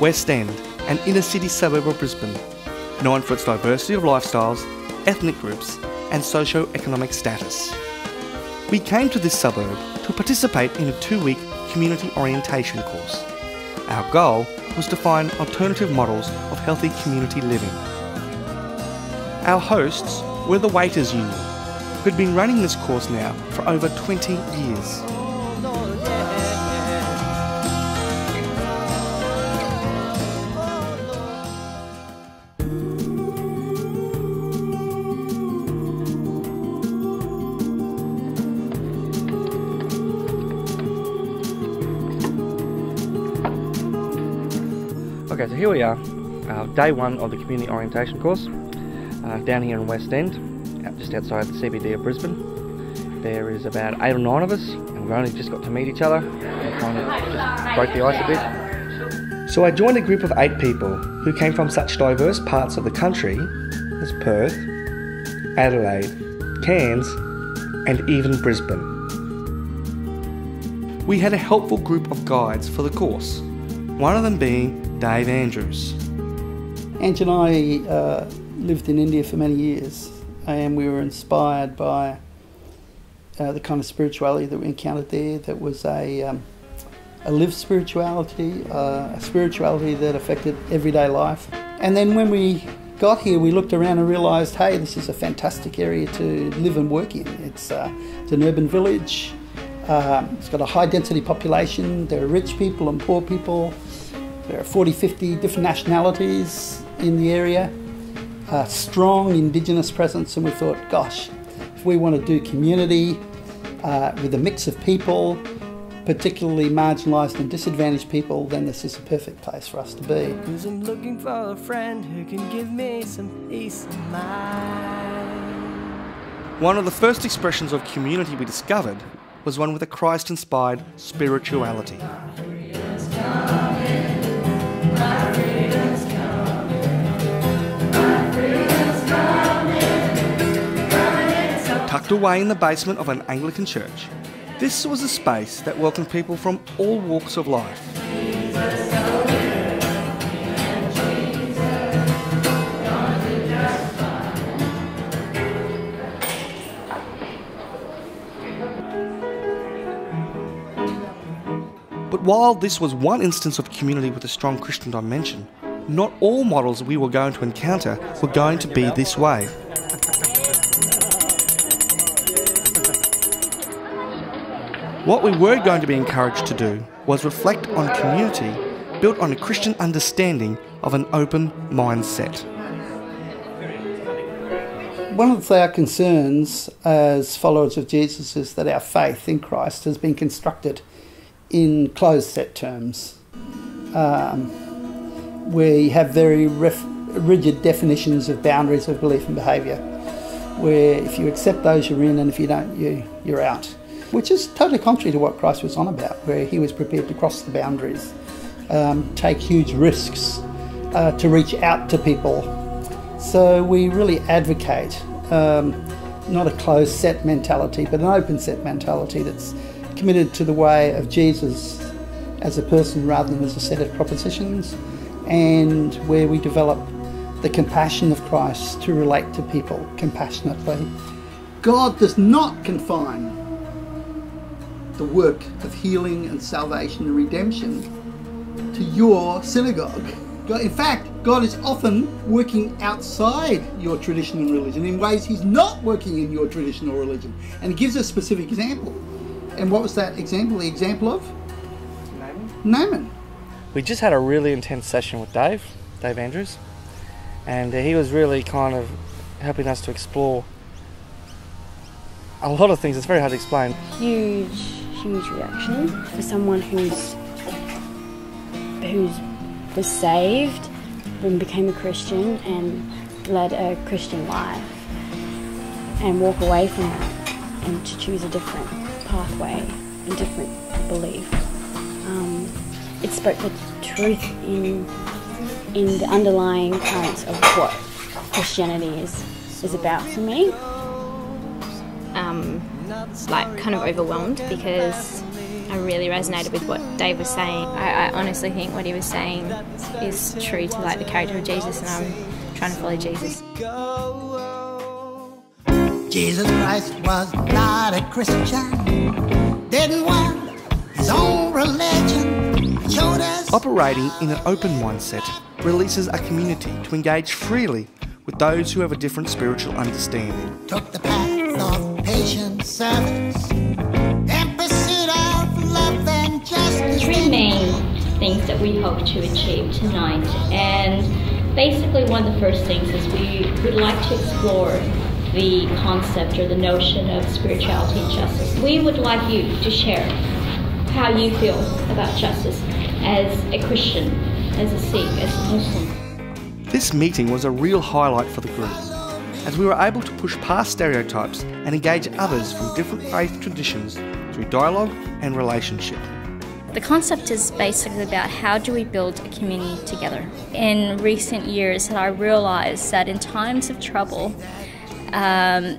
West End, an inner-city suburb of Brisbane, known for its diversity of lifestyles, ethnic groups and socio-economic status. We came to this suburb to participate in a 2-week community orientation course. Our goal was to find alternative models of healthy community living. Our hosts were the Waiters Union, who'd been running this course now for over 20 years. Okay, so here we are, day 1 of the community orientation course, down here in West End, just outside the CBD of Brisbane. There is about 8 or 9 of us, and we've only just got to meet each other and kind of just break the ice a bit. So I joined a group of 8 people who came from such diverse parts of the country as Perth, Adelaide, Cairns, and even Brisbane. We had a helpful group of guides for the course, one of them being Dave Andrews. Ange and I lived in India for many years, and we were inspired by the kind of spirituality that we encountered there. That was a lived spirituality, a spirituality that affected everyday life. And then when we got here, we looked around and realised, hey, this is a fantastic area to live and work in. It's an urban village. It's got a high density population. There are rich people and poor people. There are 40, 50 different nationalities in the area, a strong Indigenous presence, and we thought, gosh, if we want to do community with a mix of people, particularly marginalised and disadvantaged people, then this is a perfect place for us to be. 'Cause I'm looking for a friend who can give me some peace of mind. One of the first expressions of community we discovered was one with a Christ-inspired spirituality. Tucked away in the basement of an Anglican church, this was a space that welcomed people from all walks of life. But while this was one instance of community with a strong Christian dimension, not all models we were going to encounter were going to be this way. What we were going to be encouraged to do was reflect on community built on a Christian understanding of an open mindset. One of our concerns as followers of Jesus is that our faith in Christ has been constructed in closed set terms, where you have very rigid definitions of boundaries of belief and behaviour, where if you accept those you're in, and if you don't, you're out. Which is totally contrary to what Christ was on about, where he was prepared to cross the boundaries, take huge risks to reach out to people. So we really advocate not a closed set mentality, but an open set mentality that's committed to the way of Jesus as a person rather than as a set of propositions, and where we develop the compassion of Christ to relate to people compassionately. God does not confine the work of healing and salvation and redemption to your synagogue. In fact, God is often working outside your traditional religion in ways he's not working in your traditional religion. And he gives a specific example. And what was that example? The example of? Naaman. We just had a really intense session with Dave Andrews, and he was really kind of helping us to explore a lot of things. It's very hard to explain. Huge reaction for someone who was saved and became a Christian and led a Christian life, and walk away from that and to choose a different pathway and different belief. It spoke the truth in the underlying currents of what Christianity is about for me. Like kind of overwhelmed because I really resonated with what Dave was saying. I honestly think what he was saying is true to like the character of Jesus, and I'm trying to follow Jesus. Jesus Christ was not a Christian, didn't want his own religion, showed us. Operating in an open mindset releases a community to engage freely with those who have a different spiritual understanding. Took the path of patient service in pursuit of love and justice. Three main things that we hope to achieve tonight, and basically one of the first things is we would like to explore the concept or the notion of spirituality and justice. We would like you to share how you feel about justice as a Christian, as a Sikh, as a Muslim. This meeting was a real highlight for the group, as we were able to push past stereotypes and engage others from different faith traditions through dialogue and relationship. The concept is basically about how do we build a community together. In recent years, I realised that in times of trouble, because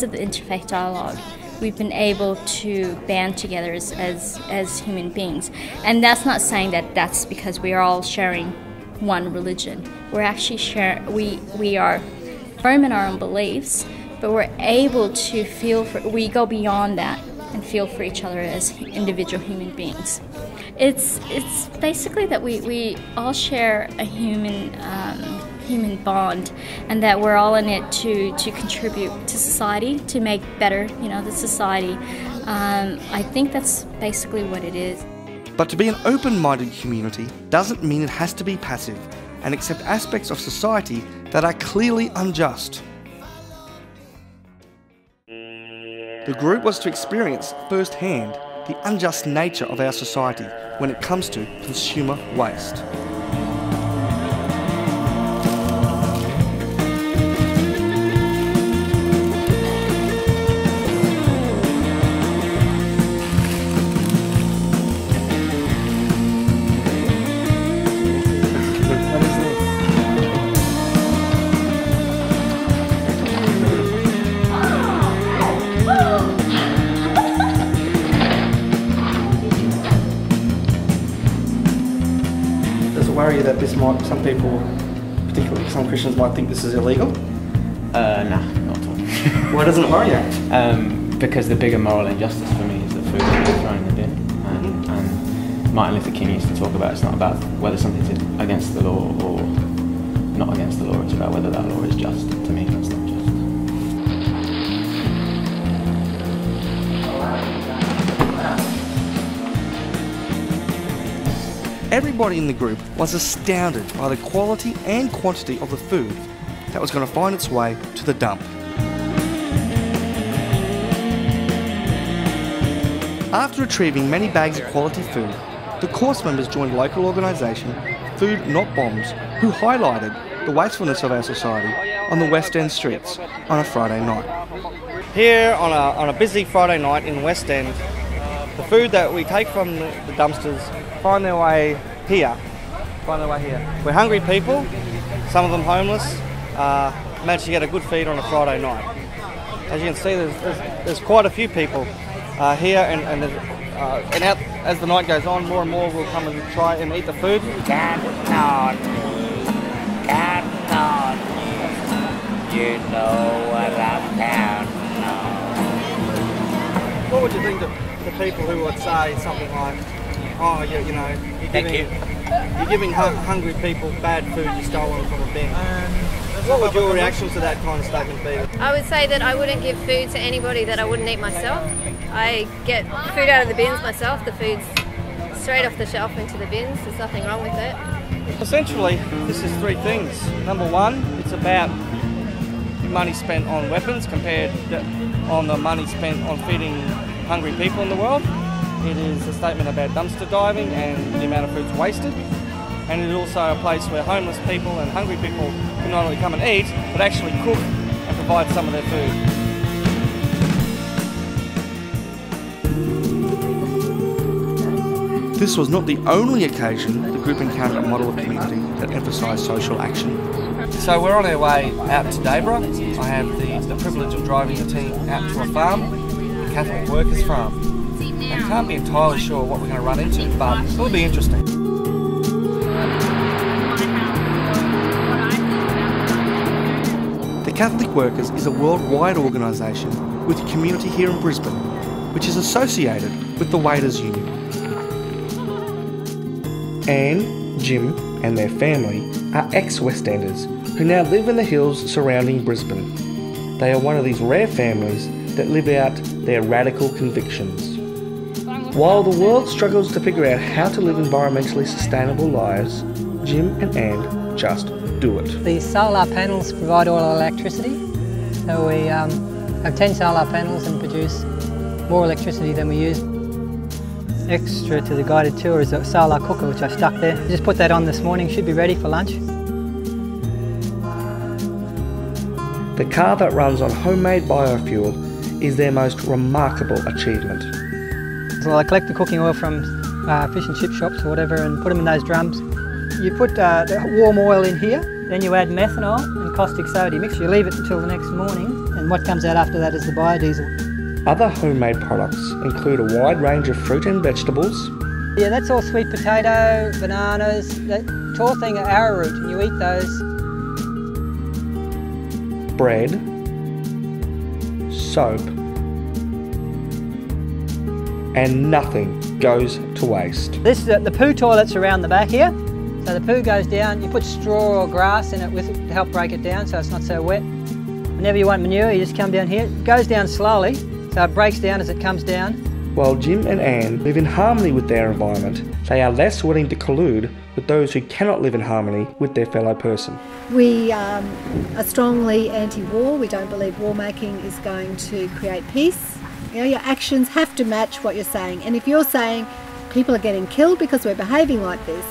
of the interfaith dialogue, we've been able to band together as human beings. And that's not saying that that's because we are all sharing one religion. We're actually we are firm in our own beliefs, but we're able to we go beyond that and feel for each other as individual human beings. It's basically that we all share a human bond, and that we're all in it to contribute to society, to make better, the society. I think that's basically what it is. But to be an open-minded community doesn't mean it has to be passive and accept aspects of society that are clearly unjust. The group was to experience firsthand the unjust nature of our society when it comes to consumer waste. Worry that this might, some people, particularly some Christians, might think this is illegal? No, not at all. Why doesn't it worry you? Because the bigger moral injustice for me is the food that we're throwing in the bin. And Martin Luther King used to talk about it's not about whether something's against the law or not against the law, it's about whether that law is just. To me, that's not just. Everybody in the group was astounded by the quality and quantity of the food that was going to find its way to the dump. After retrieving many bags of quality food, the course members joined local organisation Food Not Bombs, who highlighted the wastefulness of our society on the West End streets on a Friday night. Here on a busy Friday night in West End, the food that we take from the dumpsters find their way here. We're hungry people, some of them homeless, managed to get a good feed on a Friday night. As you can see, there's quite a few people here, and out as the night goes on, more and more will come and try and eat the food. Cannot, you know what I cannot. What would you think to people who would say something like, oh, you're giving hungry people bad food, you stole them from a bin? What would your reaction to that kind of statement be? I would say that I wouldn't give food to anybody that I wouldn't eat myself. I get food out of the bins myself. The food's straight off the shelf into the bins. There's nothing wrong with it. Essentially, this is three things. Number one, it's about money spent on weapons compared on the money spent on feeding hungry people in the world. It is a statement about dumpster diving and the amount of food's wasted. And it is also a place where homeless people and hungry people can not only come and eat, but actually cook and provide some of their food. This was not the only occasion the group encountered a model of community that emphasised social action. So we're on our way out to Debriefing. I have the privilege of driving the team out to a farm, a Catholic workers' farm. can't be entirely sure what we're going to run into, but it'll be interesting. The Catholic Workers is a worldwide organisation with a community here in Brisbane, which is associated with the Waiters Union. Anne, Jim and their family are ex-West Enders who now live in the hills surrounding Brisbane. They are one of these rare families that live out their radical convictions. While the world struggles to figure out how to live environmentally sustainable lives, Jim and Anne just do it. The solar panels provide all our electricity, so we have 10 solar panels and produce more electricity than we use. Extra to the guided tour is a solar cooker which I stuck there. Just put that on this morning, should be ready for lunch. The car that runs on homemade biofuel is their most remarkable achievement. So I collect the cooking oil from fish and chip shops or whatever and put them in those drums. You put the warm oil in here, then you add methanol and caustic soda. You mix, you leave it until the next morning, and what comes out after that is the biodiesel. Other homemade products include a wide range of fruit and vegetables. Yeah, that's all sweet potato, bananas, that tall thing are arrowroot, and you eat those. Bread, soap, and nothing goes to waste. This is the poo toilets around the back here. So the poo goes down, you put straw or grass in it with it to help break it down so it's not so wet. Whenever you want manure, you just come down here. It goes down slowly, so it breaks down as it comes down. While Jim and Anne live in harmony with their environment, they are less willing to collude with those who cannot live in harmony with their fellow person. We are strongly anti-war. We don't believe war making is going to create peace. You know, your actions have to match what you're saying. And if you're saying people are getting killed because we're behaving like this,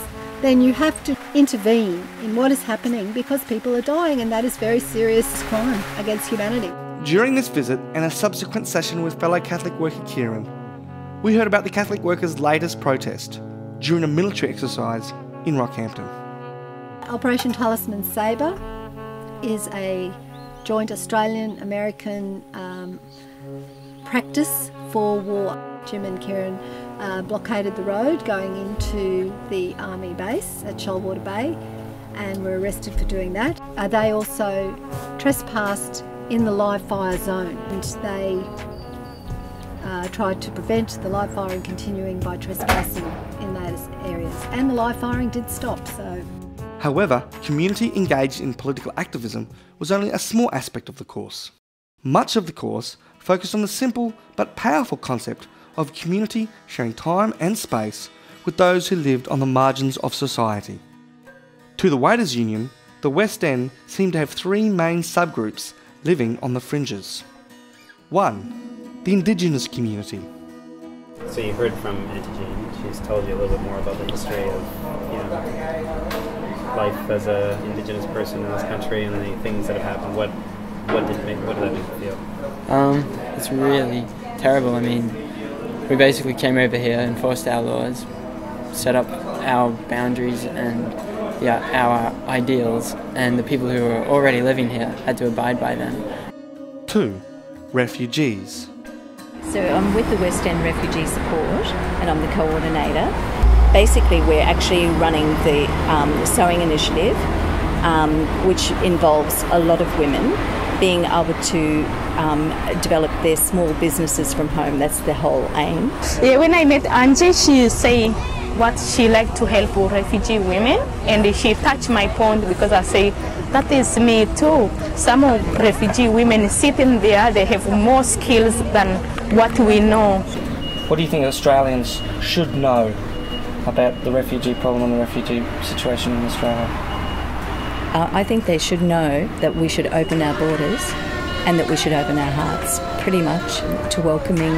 then you have to intervene in what is happening because people are dying, and that is very serious crime against humanity. During this visit and a subsequent session with fellow Catholic worker Kieran, we heard about the Catholic workers' latest protest during a military exercise in Rockhampton. Operation Talisman Sabre is a joint Australian-American practice for war. Jim and Kieran blockaded the road going into the army base at Shoalwater Bay and were arrested for doing that. They also trespassed in the live fire zone, and they tried to prevent the live firing continuing by trespassing in those areas. And the live firing did stop. However, community engaged in political activism was only a small aspect of the course. Much of the course focused on the simple but powerful concept of community sharing time and space with those who lived on the margins of society. To the Waiters Union, the West End seemed to have three main subgroups living on the fringes. 1. The Indigenous community. So you heard from Auntie Jean. She's told you a little bit more about the history of, you know, life as an Indigenous person in this country and the things that have happened. What did that make you feel? It's really terrible. I mean, we basically came over here, enforced our laws, set up our boundaries and our ideals, and the people who were already living here had to abide by them. 2. Refugees. So I'm with the West End Refugee Support and I'm the coordinator. Basically we're actually running the sewing initiative, which involves a lot of women being able to develop their small businesses from home. That's the whole aim. Yeah, when I met Angie, she saying what she liked to help refugee women, and she touched my point because I say, that is me too. Some of refugee women sitting there, they have more skills than what we know. What do you think Australians should know about the refugee problem and the refugee situation in Australia? I think they should know that we should open our borders and that we should open our hearts pretty much to welcoming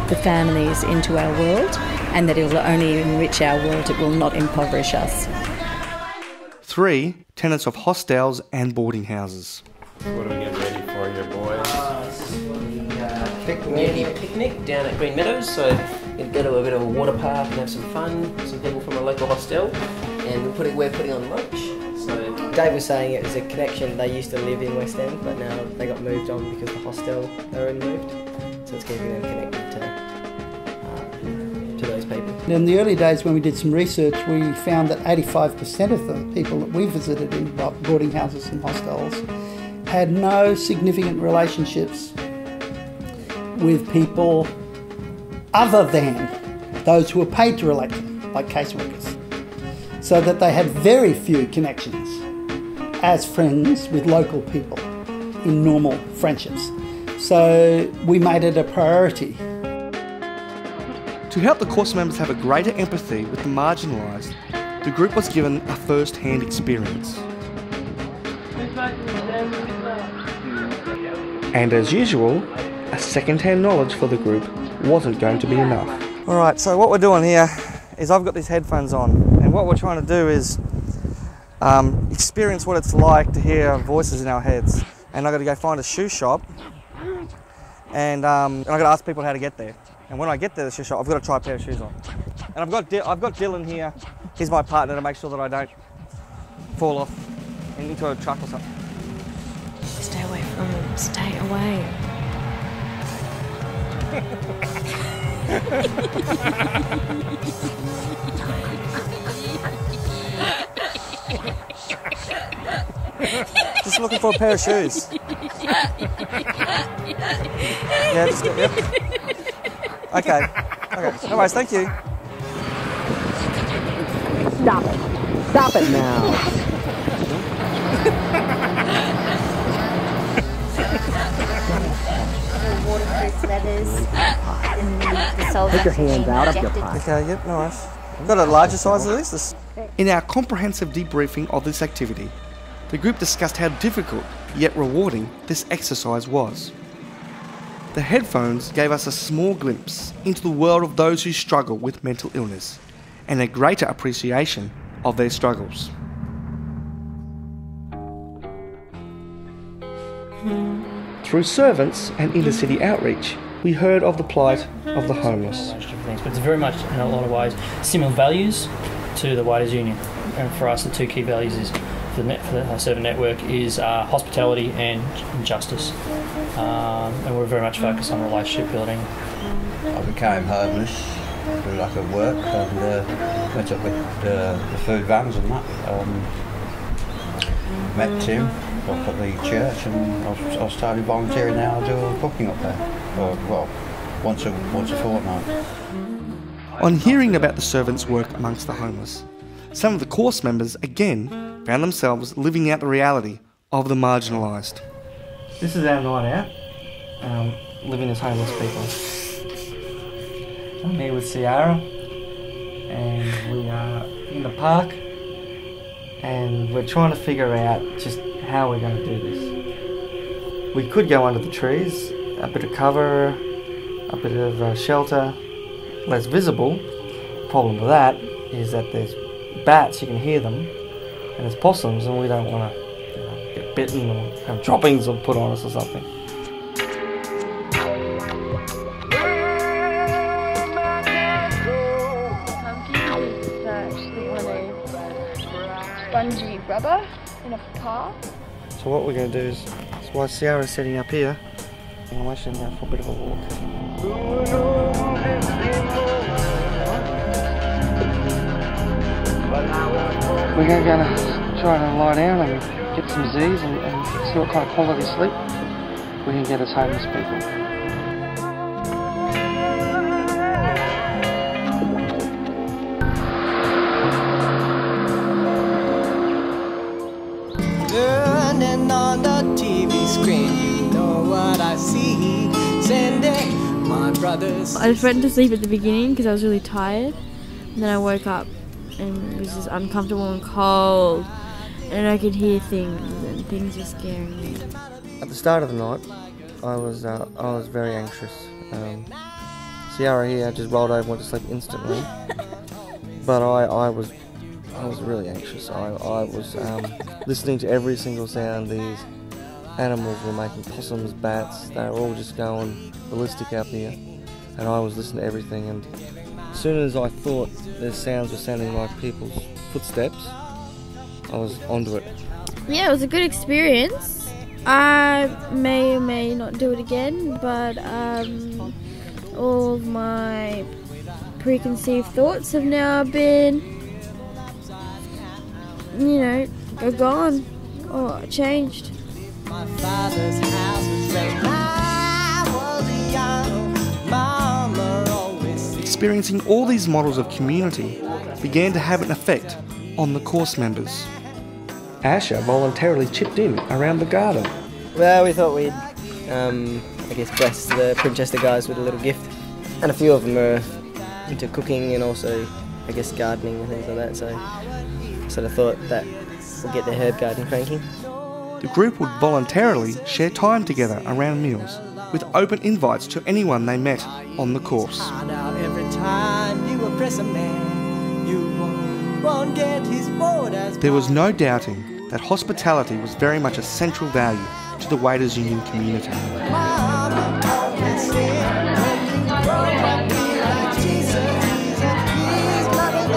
the families into our world, and that it will only enrich our world, it will not impoverish us. 3. Tenants of hostels and boarding houses. What are we getting ready for here, boys? Community picnic down at Green Meadows, so we'll go to a bit of a water park and have some fun, some people from a local hostel, and we're putting on lunch. So Dave was saying it was a connection. They used to live in West End, but now they got moved on because the hostel they were in moved. So it's keeping them connected to In the early days when we did some research, we found that 85% of the people that we visited in boarding houses and hostels had no significant relationships with people other than those who were paid to relate to them, like caseworkers. So that they had very few connections as friends with local people in normal friendships. So we made it a priority. To help the course members have a greater empathy with the marginalised, the group was given a first-hand experience. And as usual, a second-hand knowledge for the group wasn't going to be enough. Alright, so what we're doing here is I've got these headphones on, and what we're trying to do is experience what it's like to hear voices in our heads. And I've got to go find a shoe shop, and I've got to ask people how to get there. And when I get there, the shoe shop, I've got to try a pair of shoes on. And I've got Dylan here. He's my partner to make sure that I don't fall off into a truck or something. Stay away from him. Stay away. Just looking for a pair of shoes. Yeah, just go, yep. Okay. Okay. No worries, thank you. Stop it. Stop it now. Waterproof leathers and the sole. Put your hands out of your pocket. Okay, yep, no worries. I've got a larger size of this. In our comprehensive debriefing of this activity, the group discussed how difficult yet rewarding this exercise was. The headphones gave us a small glimpse into the world of those who struggle with mental illness and a greater appreciation of their struggles. Through servants and inner-city outreach, we heard of the plight of the homeless. But it's very much, in a lot of ways, similar values to the Waiters Union. And for us, the two key values is for the servant network is hospitality and justice. And we're very much focused on relationship building. I became homeless through lack of work and went up with the food vans and that. Met Tim up at the church, and I started volunteering now. I do cooking up there, well, once a fortnight. On hearing about the servants' work amongst the homeless, some of the course members again found themselves living out the reality of the marginalised. This is our night out, living as homeless people. I'm here with Ciara, and we are in the park, and we're trying to figure out just how we're going to do this. We could go under the trees, a bit of cover, a bit of shelter, less visible. The problem with that is that there's bats, you can hear them, and there's possums, and we don't want to get bitten or have droppings put on us or something. Spongy rubber in a car. So what we're going to do is, while Ciara's setting up here, I'm actually going to go for a bit of a walk. We're going to try to lie down and get some Z's and see what kind of quality sleep we can get as homeless people. Turning on the TV screen, you know what I see. Sending my brothers. I just went to sleep at the beginning because I was really tired, and then I woke up and it was just uncomfortable and cold, and I could hear things, and things were scaring me. At the start of the night, I was very anxious. Ciara here just rolled over and went to sleep instantly, but I was really anxious. I was listening to every single sound these animals were making. Possums, bats, they were all just going ballistic out there, and I was listening to everything, and as soon as I thought the sounds were sounding like people's footsteps, I was onto it. Yeah, it was a good experience. I may or may not do it again, but all of my preconceived thoughts have now been, are gone or changed. My father's house was when I was young. Mama always said. Experiencing all these models of community began to have an effect on the course members. Asher voluntarily chipped in around the garden. Well, we thought we'd, bless the Primchester guys with a little gift. And a few of them are into cooking and also, gardening and things like that. So I sort of thought that we'll get the herb garden cranking. The group would voluntarily share time together around meals, with open invites to anyone they met on the course. Every time you oppress a man, you won't get his orders. There was no doubting that hospitality was very much a central value to the Waiters Union community. Mama always said, when you grow up, be like Jesus, and please love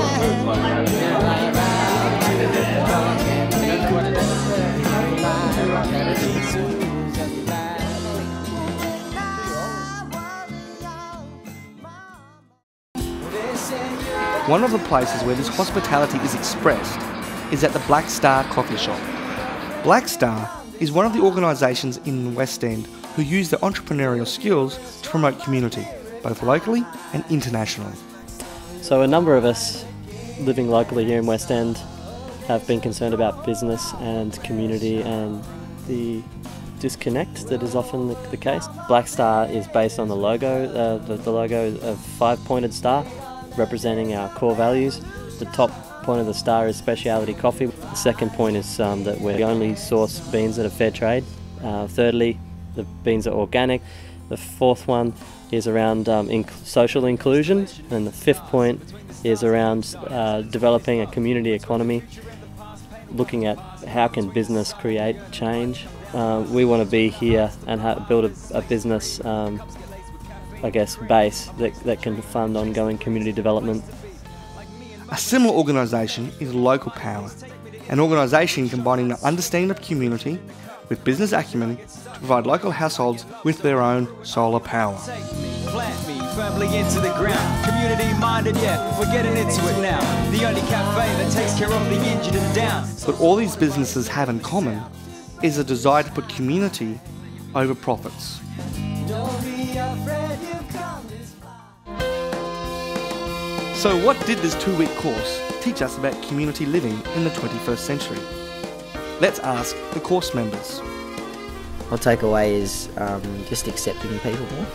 One of the places where this hospitality is expressed is at the Black Star coffee shop. Black Star is one of the organisations in the West End who use their entrepreneurial skills to promote community, both locally and internationally. So a number of us living locally here in West End have been concerned about business and community and the disconnect that is often the case. Black Star is based on the logo, the logo of 5-pointed star, representing our core values. The top point of the star is speciality coffee. The second point is that we only source beans that are fair trade. Thirdly, the beans are organic. The fourth one is around social inclusion, and the fifth point is around developing a community economy, looking at how can business create change. We want to be here and build a business base that can fund ongoing community development. A similar organisation is Local Power, an organisation combining the understanding of community with business acumen to provide local households with their own solar power. Plant me firmly into the ground. Community minded, yeah, we're getting into it now. The only cafe that takes care of the injured and down. But all these businesses have in common is a desire to put community over profits. Don't be afraid, you come this far. So what did this 2-week course teach us about community living in the 21st century? Let's ask the course members. My takeaway is just accepting people more.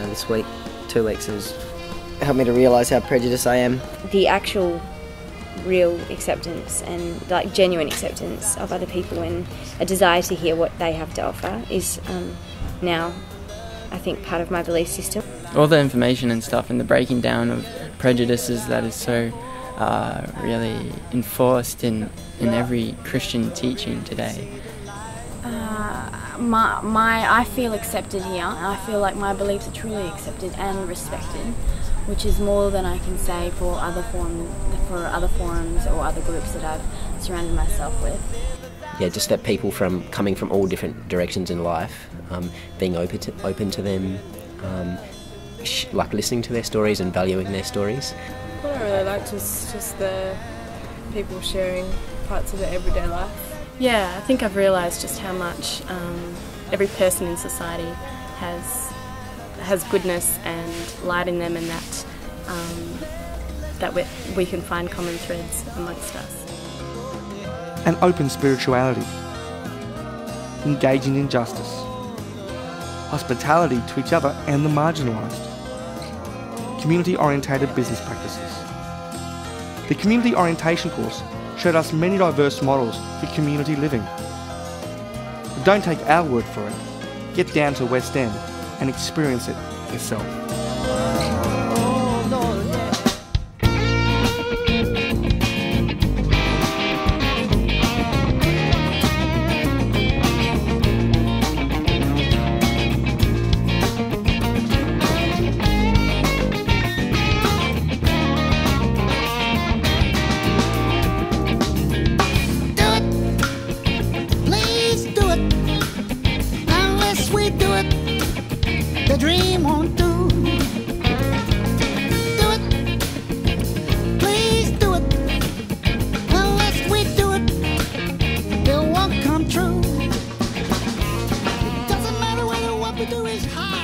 This week, 2 weeks, has helped me to realise how prejudiced I am. The actual real acceptance and genuine acceptance of other people and a desire to hear what they have to offer is now, I think, part of my belief system. All the information and stuff and the breaking down of prejudices that is so really enforced in every Christian teaching today. I feel accepted here, and I feel like my beliefs are truly accepted and respected, which is more than I can say for other forums or other groups that I've surrounded myself with. Yeah, just that people coming from all different directions in life, being open to them, listening to their stories and valuing their stories. What I really liked was just the people sharing parts of their everyday life. Yeah, I think I've realised just how much every person in society has goodness and light in them, and that we can find common threads amongst us. An open spirituality, engaging in justice, hospitality to each other and the marginalised, community-orientated business practices. The community orientation course showed us many diverse models for community living. But don't take our word for it. Get down to West End and experience it yourself. The dream won't do. is high.